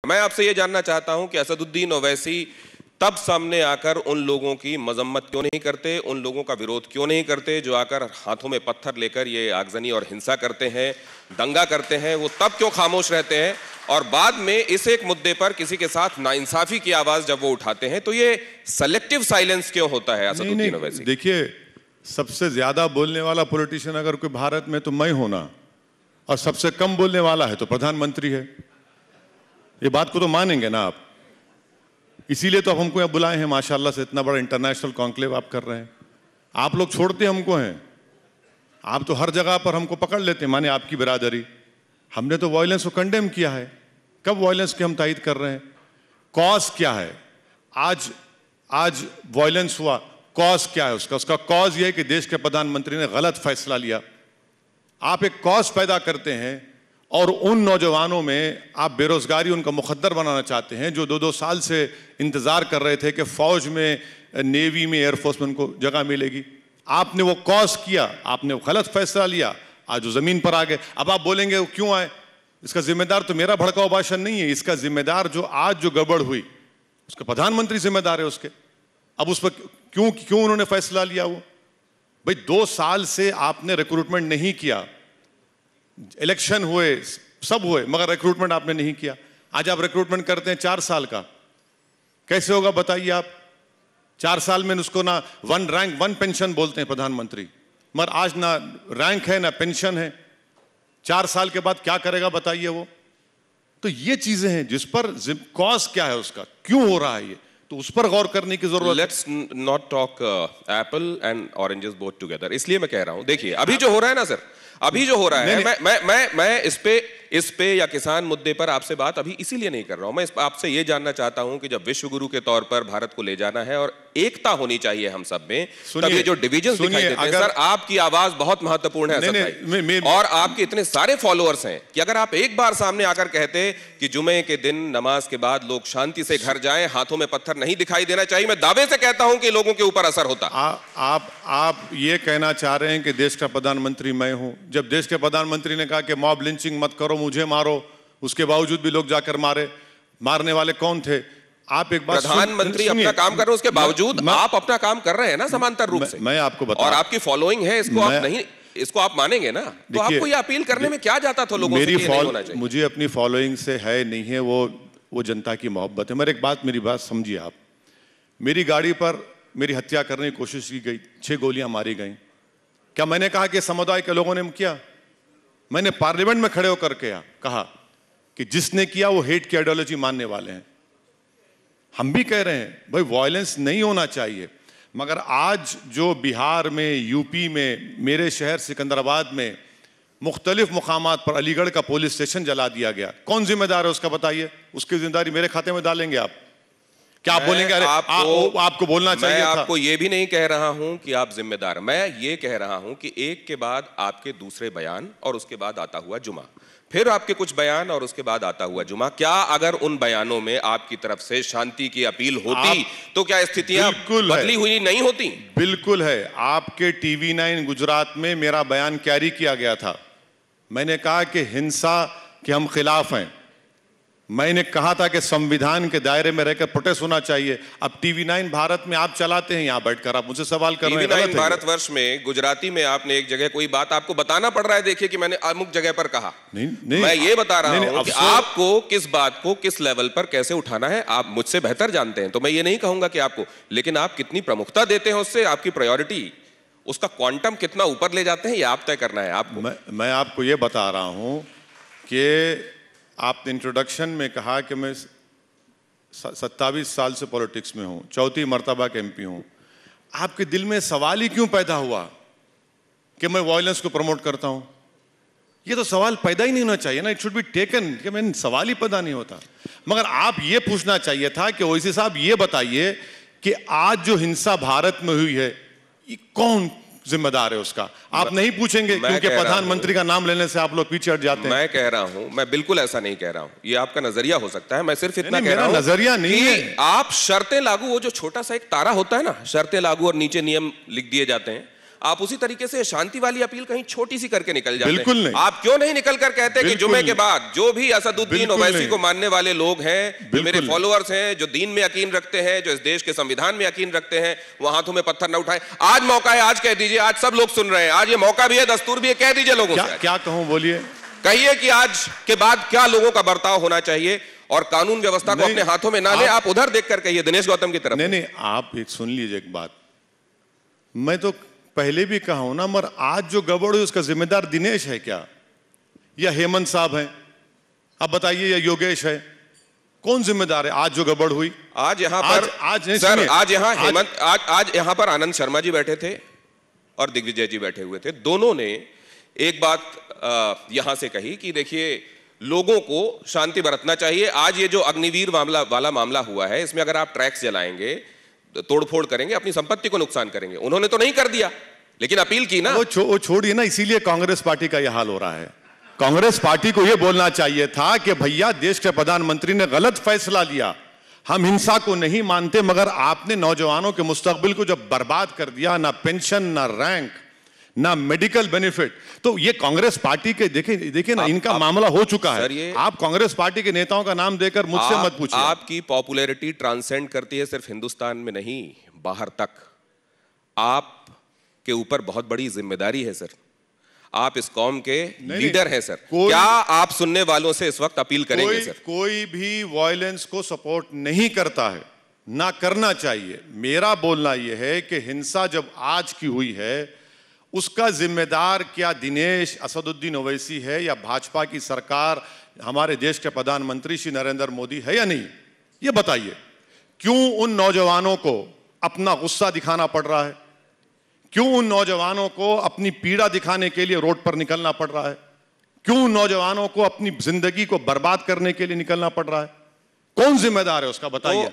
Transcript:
मैं आपसे ये जानना चाहता हूं कि असदुद्दीन ओवैसी तब सामने आकर उन लोगों की मजम्मत क्यों नहीं करते, उन लोगों का विरोध क्यों नहीं करते जो आकर हाथों में पत्थर लेकर ये आगजनी और हिंसा करते हैं, दंगा करते हैं, वो तब क्यों खामोश रहते हैं और बाद में इस एक मुद्दे पर किसी के साथ नाइंसाफी की आवाज जब वो उठाते हैं तो ये सेलेक्टिव साइलेंस क्यों होता है असदुद्दीन ओवैसी? देखिए, सबसे ज्यादा बोलने वाला पॉलिटिशियन अगर कोई भारत में तो मैं होना, और सबसे कम बोलने वाला है तो प्रधानमंत्री है। ये बात को तो मानेंगे ना आप। इसीलिए तो आप हमको यहाँ बुलाए हैं, माशाल्लाह से इतना बड़ा इंटरनेशनल कॉन्क्लेव आप कर रहे हैं। आप लोग छोड़ते हमको हैं, आप तो हर जगह पर हमको पकड़ लेते हैं, माने आपकी बिरादरी। हमने तो वायलेंस को कंडेम किया है। कब वायलेंस की हम तायद कर रहे हैं? कॉज क्या है? आज वायलेंस हुआ, कॉज क्या है उसका? उसका कॉज ये है कि देश के प्रधानमंत्री ने गलत फैसला लिया। आप एक कॉज पैदा करते हैं और उन नौजवानों में आप बेरोजगारी उनका मुकद्दर बनाना चाहते हैं जो 2-2 साल से इंतजार कर रहे थे कि फौज में, नेवी में, एयरफोर्स में उनको जगह मिलेगी। आपने वो कॉज किया, आपने वो गलत फैसला लिया, आज वो जमीन पर आ गए। अब आप बोलेंगे वो क्यों आए? इसका जिम्मेदार तो मेरा भड़काऊ भाषण नहीं है, इसका जिम्मेदार जो गड़बड़ हुई उसका प्रधानमंत्री जिम्मेदार है उसके। अब उस पर क्यों उन्होंने फैसला लिया? वो भाई 2 साल से आपने रिक्रूटमेंट नहीं किया, इलेक्शन हुए, सब हुए, मगर रिक्रूटमेंट आपने नहीं किया। आज आप रिक्रूटमेंट करते हैं 4 साल का, कैसे होगा बताइए आप? 4 साल में उसको ना 1 रैंक 1 पेंशन बोलते हैं प्रधानमंत्री, मगर आज ना रैंक है ना पेंशन है। 4 साल के बाद क्या करेगा बताइए वो? तो ये चीजें हैं जिस पर कॉज क्या है, उसका क्यों हो रहा है, ये तो उस पर गौर करने की जरूरत है। Let's not talk Apple and oranges both together. इसलिए मैं कह रहा हूं, देखिए अभी जो हो रहा है ना सर, अभी जो हो रहा है, मैं इस पे या किसान मुद्दे पर आपसे बात अभी इसीलिए नहीं कर रहा हूं। मैं आपसे ये जानना चाहता हूं कि जब विश्व गुरु के तौर पर भारत को ले जाना है और एकता होनी चाहिए हम सब में, तब ये जो डिविजन दिखाई देते हैं सर, आपकी आवाज बहुत महत्वपूर्ण है असद भाई, और आपके इतने सारे फॉलोअर्स हैं कि अगर आप एक बार सामने आकर कहते कि जुमे के दिन नमाज के बाद लोग शांति से घर जाएं, हाथों में पत्थर नहीं दिखाई देना चाहिए, मैं दावे से कहता हूं कि लोगों के ऊपर असर होता। आप ये कहना चाह रहे हैं कि देश का प्रधानमंत्री मैं हूं। जब देश के प्रधानमंत्री ने कहा कि मॉब लिंचिंग मत करो, मुझे मारो, उसके बावजूद भी लोग जाकर मारने वाले कौन थे? आप एक बात, प्रधानमंत्री अपना काम कर रहे हैं, उसके बावजूद आप अपना काम कर रहे हैं ना समांतर रूप से। मैं आपको बता, और आपकी फॉलोइंग है, इसको आप मानेंगे ना? तो आपको ये अपील करने में क्या जाता था लोगों से? मुझे अपनी फॉलोइंग से है नहीं है, वो जनता की मोहब्बत है। मेरी बात समझिए आप। मेरी गाड़ी पर मेरी हत्या करने की कोशिश की गई, 6 गोलियां मारी गई। क्या मैंने कहा कि समुदाय के लोगों ने किया? मैंने पार्लियामेंट में खड़े होकर के कहा कि जिसने किया वो हेट की आइडियोलॉजी मानने वाले हैं। हम भी कह रहे हैं भाई वायलेंस नहीं होना चाहिए, मगर आज जो बिहार में, यूपी में, मेरे शहर सिकंदराबाद में मुख्तलिफ मुकामात पर अलीगढ़ का पुलिस स्टेशन जला दिया गया, कौन जिम्मेदार है उसका बताइए? उसकी जिम्मेदारी मेरे खाते में डालेंगे आप? क्या आप बोलेंगे अरे आपको बोलना चाहिए था? मैं आपको ये भी नहीं कह रहा हूं कि आप जिम्मेदार, मैं ये कह रहा हूं कि एक के बाद आपके दूसरे बयान और उसके बाद आता हुआ जुमा, फिर आपके कुछ बयान और उसके बाद आता हुआ जुमा, क्या अगर उन बयानों में आपकी तरफ से शांति की अपील होती तो क्या स्थितियां बदली हुई नहीं होती? बिल्कुल है। आपके टीवी 9 गुजरात में मेरा बयान कैरी किया गया था। मैंने कहा कि हिंसा के हम खिलाफ हैं। मैंने कहा था कि संविधान के दायरे में रहकर प्रोटेस्ट होना चाहिए। अब टीवी 9 भारत में आप चलाते हैं, यहां बैठकर आप मुझसे सवाल कर रहे हैं। टीवी 9 भारतवर्ष में गुजराती में आपने एक जगह कोई बात आपको बताना पड़ रहा है, देखिए कि मैंने अमुक जगह पर कहा। नहीं, मैं ये बता रहा हूं कि आपको किस बात को किस लेवल पर कैसे उठाना है आप मुझसे बेहतर जानते हैं। तो मैं ये नहीं कहूंगा कि आपको, लेकिन आप कितनी प्रमुखता देते हैं उससे, आपकी प्रायोरिटी, उसका क्वांटम कितना ऊपर ले जाते हैं, ये आप तय करना है आपको। मैं आपको ये बता रहा हूं कि आपने इंट्रोडक्शन में कहा कि मैं 27 साल से पॉलिटिक्स में हूं, 4थी मर्तबा के एमपी हूं। आपके दिल में सवाल ही क्यों पैदा हुआ कि मैं वायलेंस को प्रमोट करता हूं? ये तो सवाल पैदा ही नहीं होना चाहिए ना। इट शुड बी टेकन कि मैं सवाल ही पैदा नहीं होता। मगर आप ये पूछना चाहिए था कि ओवैसी साहब ये बताइए कि आज जो हिंसा भारत में हुई है, ये कौन जिम्मेदार है उसका? आप नहीं पूछेंगे क्योंकि प्रधानमंत्री का नाम लेने से आप लोग पीछे हट जाते हैं। मैं कह रहा हूं, मैं बिल्कुल ऐसा नहीं कह रहा हूं, ये आपका नजरिया हो सकता है। मैं सिर्फ इतना कह रहा हूं, नजरिया नहीं है। आप शर्तें लागू, वो जो छोटा सा एक तारा होता है ना, शर्तें लागू और नीचे नियम लिख दिए जाते हैं, आप उसी तरीके से शांति वाली अपील कहीं छोटी सी करके निकल जाते हैं। बिल्कुल नहीं। आप क्यों नहीं निकल कर कहते कि जुमे के बाद जो भी असदुद्दीन ओवैसी को मानने वाले लोग हैं, जो मेरे फॉलोअर्स हैं, जो दीन में यकीन रखते हैं, जो इस देश के संविधान में यकीन रखते हैं, वो हाथों में पत्थर न उठाएं। आज मौका है, आज कह दीजिए, आज सब लोग सुन रहे हैं, आज ये मौका भी है, दस्तूर भी है, कह दीजिए लोगों से। क्या कहूं, बोलिए, कहिए कि आज के बाद क्या लोगों का बर्ताव होना चाहिए और कानून व्यवस्था को अपने हाथों में ना ले। आप उधर देखकर कहिए, दिनेश गौतम की तरफ। नहीं, आप एक सुन लीजिए एक बात, मैं तो पहले भी कहा हूं ना, मगर आज जो गड़बड़ हुई उसका जिम्मेदार दिनेश है क्या, या हेमंत साहब हैं? आप बताइए, या योगेश है? कौन जिम्मेदार है आज जो गड़बड़ हुई? आज यहाँ पर सर, आज यहाँ पर आनंद शर्मा जी बैठे थे और दिग्विजय जी बैठे हुए थे। दोनों ने एक बात यहां से कही कि देखिए, लोगों को शांति बरतना चाहिए। आज ये जो अग्निवीर वाला मामला हुआ है, इसमें अगर आप ट्रैक्स जलाएंगे, तोड़फोड़ करेंगे, अपनी संपत्ति को नुकसान करेंगे। उन्होंने तो नहीं कर दिया, लेकिन अपील की ना। वो छोड़िए ना, इसीलिए कांग्रेस पार्टी का यह हाल हो रहा है। कांग्रेस पार्टी को यह बोलना चाहिए था कि भैया, देश के प्रधानमंत्री ने गलत फैसला लिया, हम हिंसा को नहीं मानते, मगर आपने नौजवानों के मुस्तकबिल को जब बर्बाद कर दिया, ना पेंशन, ना रैंक, ना मेडिकल बेनिफिट, तो ये कांग्रेस पार्टी के देखिए ना, इनका मामला हो चुका है। आप कांग्रेस पार्टी के नेताओं का नाम देकर मुझसे मत पूछिए। आपकी पॉपुलैरिटी ट्रांसेंड करती है सिर्फ हिंदुस्तान में नहीं, बाहर तक। आप के ऊपर बहुत बड़ी जिम्मेदारी है सर, आप इस कौम के लीडर हैं सर। क्या आप सुनने वालों से इस वक्त अपील करेंगे सर? कोई भी वायलेंस को सपोर्ट नहीं करता है, ना करना चाहिए। मेरा बोलना यह है कि हिंसा जब आज की हुई है, उसका जिम्मेदार क्या दिनेश असदुद्दीन ओवैसी है, या भाजपा की सरकार, हमारे देश के प्रधानमंत्री श्री नरेंद्र मोदी है या नहीं? ये बताइए। क्यों उन नौजवानों को अपना गुस्सा दिखाना पड़ रहा है? क्यों उन नौजवानों को अपनी पीड़ा दिखाने के लिए रोड पर निकलना पड़ रहा है? क्यों नौजवानों को अपनी जिंदगी को बर्बाद करने के लिए निकलना पड़ रहा है? कौन जिम्मेदार है उसका, बताइए।